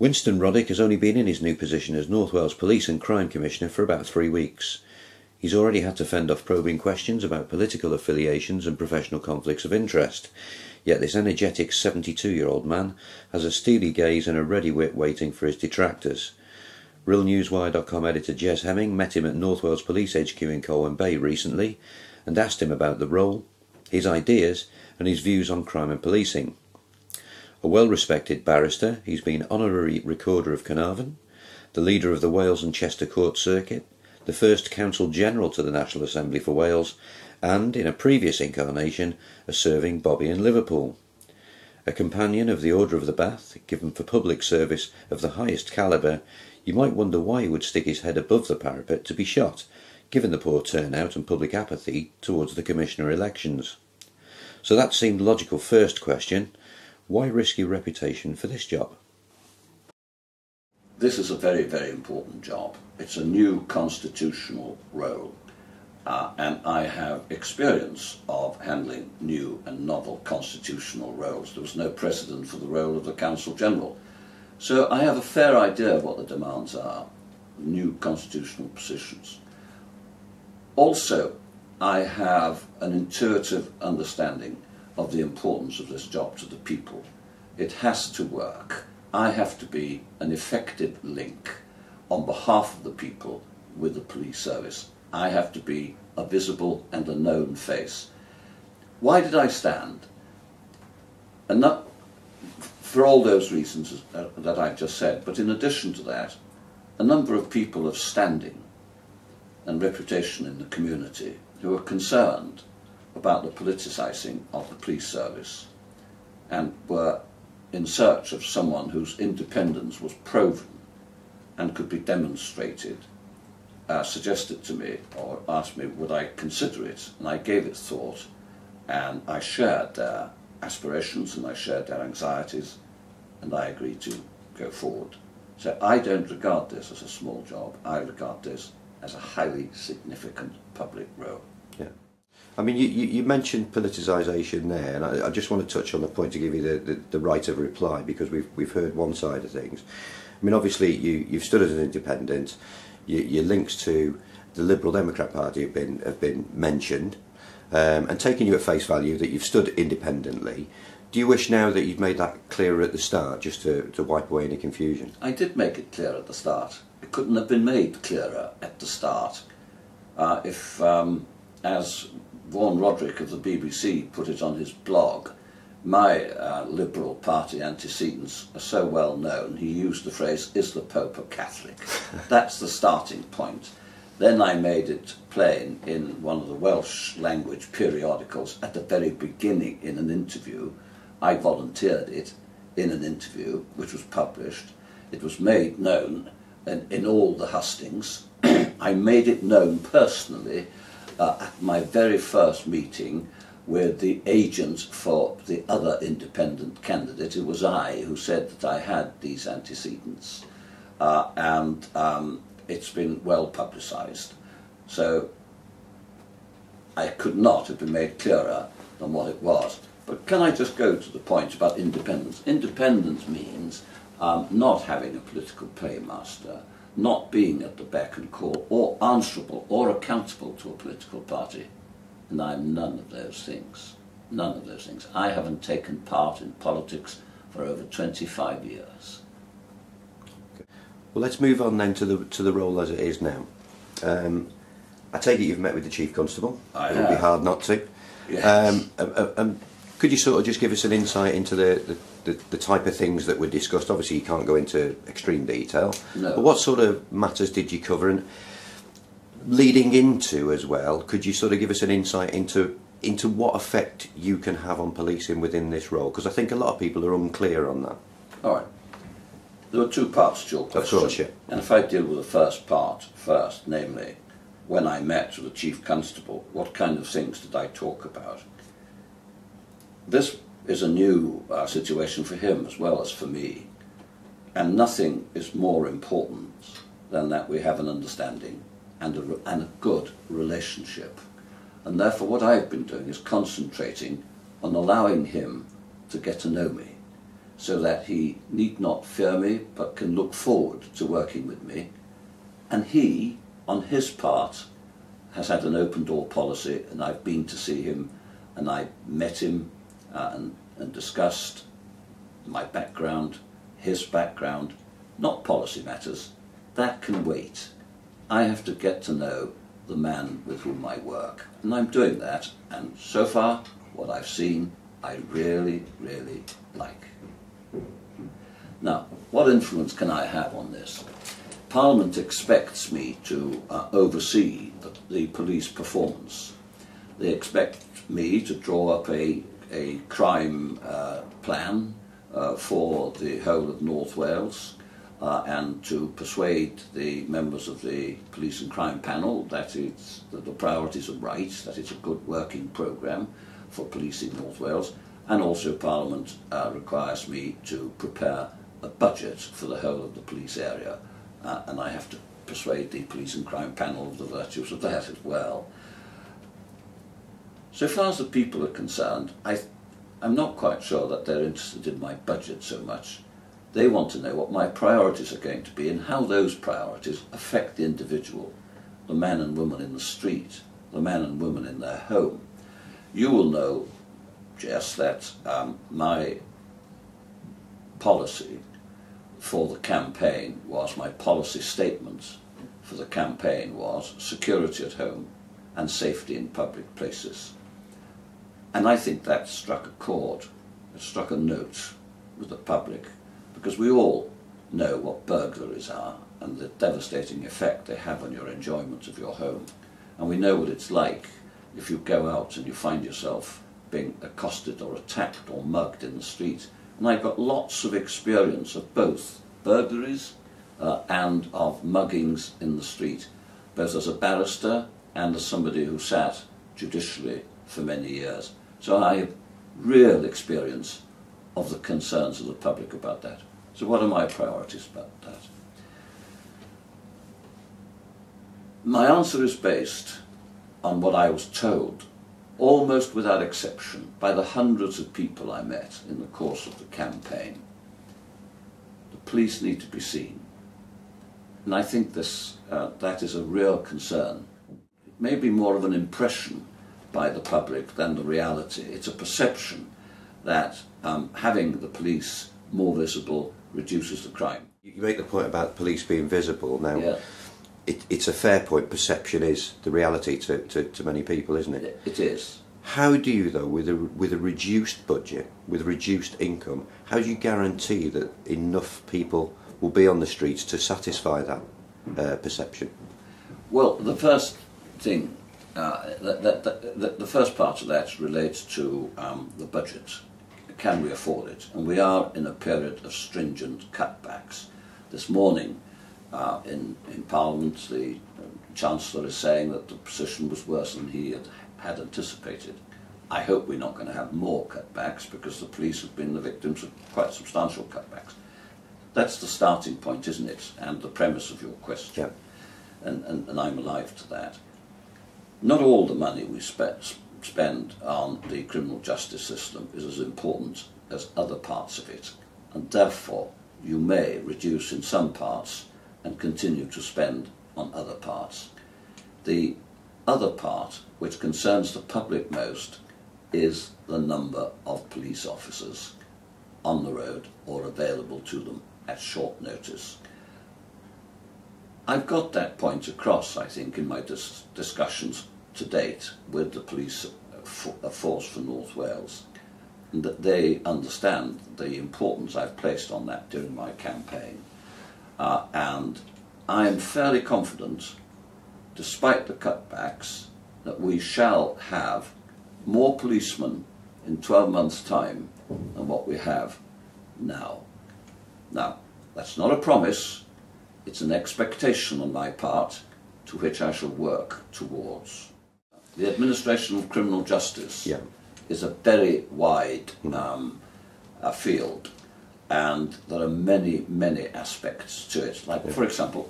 Winston Roddick has only been in his new position as North Wales Police and Crime Commissioner for about 3 weeks. He's already had to fend off probing questions about political affiliations and professional conflicts of interest. Yet this energetic 72-year-old man has a steely gaze and a ready wit waiting for his detractors. RealNewsWire.com editor Jez Hemming met him at North Wales Police HQ in Colwyn Bay recently and asked him about the role, his ideas and his views on crime and policing. A well-respected barrister, he's been Honorary Recorder of Carnarvon, the leader of the Wales and Chester Court Circuit, the first Counsel General to the National Assembly for Wales, and, in a previous incarnation, a serving Bobby in Liverpool. A companion of the Order of the Bath, given for public service of the highest calibre, you might wonder why he would stick his head above the parapet to be shot, given the poor turnout and public apathy towards the Commissioner elections. So that seemed logical first question. Why risk your reputation for this job? This is a very, very important job. It's a new constitutional role, and I have experience of handling new and novel constitutional roles. There was no precedent for the role of the Counsel General. So I have a fair idea of what the demands are, new constitutional positions. Also, I have an intuitive understanding of the importance of this job to the people. It has to work. I have to be an effective link on behalf of the people with the police service. I have to be a visible and a known face. Why did I stand? And not for all those reasons that I've just said, but in addition to that, a number of people of standing and reputation in the community who are concerned about the politicising of the police service and were in search of someone whose independence was proven and could be demonstrated, suggested to me or asked me would I consider it, and I gave it thought, and I shared their aspirations and I shared their anxieties, and I agreed to go forward. So I don't regard this as a small job. I regard this as a highly significant public role. Yeah. I mean, you mentioned politicisation there, and I just want to touch on the point to give you the right of reply, because we've heard one side of things. I mean, obviously you've stood as an independent. Your links to the Liberal Democrat Party have been mentioned, and taking you at face value that you've stood independently. Do you wish now that you'd made that clearer at the start, just to wipe away any confusion? I did make it clear at the start. It couldn't have been made clearer at the start. As Winston Roddick of the BBC put it on his blog, my Liberal Party antecedents are so well known. He used the phrase, "Is the Pope a Catholic?" That's the starting point. Then I made it plain in one of the Welsh language periodicals at the very beginning in an interview. I volunteered it in an interview which was published. It was made known in all the hustings. I made it known personally at my very first meeting with the agent for the other independent candidate. It was I who said that I had these antecedents, and it's been well publicised. So I could not have been made clearer than what it was. But can I just go to the point about independence? Independence means not having a political paymaster, not being at the beck and call or answerable or accountable to a political party. And I'm none of those things. None of those things. I haven't taken part in politics for over 25 years. Okay. Well, let's move on then to the role as it is now. I take it you've met with the Chief Constable. It would be hard not to. Yes. Could you sort of just give us an insight into the type of things that were discussed? Obviously you can't go into extreme detail, no. But what sort of matters did you cover? And leading into as well, could you sort of give us an insight into what effect you can have on policing within this role? Because I think a lot of people are unclear on that. All right. There are two parts to your question. Of course, yeah. And if I deal with the first part first, namely, when I met with the Chief Constable, what kind of things did I talk about? This is a new situation for him as well as for me, and nothing is more important than that we have an understanding and a good relationship. And therefore what I've been doing is concentrating on allowing him to get to know me, so that he need not fear me but can look forward to working with me. And he, on his part, has had an open door policy, and I've been to see him and I met him and discussed my background, his background, not policy matters. That can wait. I have to get to know the man with whom I work, and I'm doing that, and so far what I've seen I really, really like. Now, what influence can I have on this? Parliament expects me to oversee the police performance. They expect me to draw up a crime plan for the whole of North Wales and to persuade the members of the Police and Crime Panel that the priorities are right, that it's a good working programme for policing North Wales, and also Parliament requires me to prepare a budget for the whole of the police area, and I have to persuade the Police and Crime Panel of the virtues of that as well. So far as the people are concerned, I'm not quite sure that they're interested in my budget so much. They want to know what my priorities are going to be and how those priorities affect the individual, the man and woman in the street, the man and woman in their home. You will know, Jess, that my policy for the campaign was, my policy statement for the campaign was security at home and safety in public places. And I think that struck a chord, it struck a note with the public, because we all know what burglaries are and the devastating effect they have on your enjoyment of your home. And we know what it's like if you go out and you find yourself being accosted or attacked or mugged in the street. And I've got lots of experience of both burglaries and of muggings in the street, both as a barrister and as somebody who sat judicially for many years. So I have real experience of the concerns of the public about that. So what are my priorities about that? My answer is based on what I was told, almost without exception, by the hundreds of people I met in the course of the campaign. The police need to be seen. And I think that is a real concern. It may be more of an impression by the public than the reality. It's a perception that having the police more visible reduces the crime. You make the point about police being visible. Now, yeah. It's a fair point. Perception is the reality to many people, isn't it? It is. How do you, though, with a reduced budget, with reduced income, how do you guarantee that enough people will be on the streets to satisfy that perception? Well, the first thing, the first part of that relates to the budget. Can we afford it? And we are in a period of stringent cutbacks. This morning in Parliament, the Chancellor is saying that the position was worse than he had anticipated. I hope we're not going to have more cutbacks, because the police have been the victims of quite substantial cutbacks. That's the starting point, isn't it? And the premise of your question. Yeah. And I'm alive to that. Not all the money we spend on the criminal justice system is as important as other parts of it, and therefore you may reduce in some parts and continue to spend on other parts. The other part, which concerns the public most, is the number of police officers on the road or available to them at short notice. I've got that point across, I think, in my discussions to date with the police force for North Wales, and that they understand the importance I've placed on that during my campaign. And I am fairly confident, despite the cutbacks, that we shall have more policemen in 12 months' time than what we have now. Now, that's not a promise, it's an expectation on my part to which I shall work towards. The administration of criminal justice is a very wide field, and there are many, many aspects to it. Like, for example,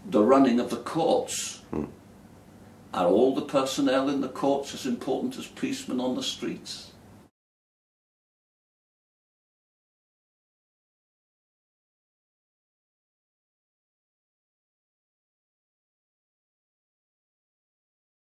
the running of the courts. Are all the personnel in the courts as important as policemen on the streets?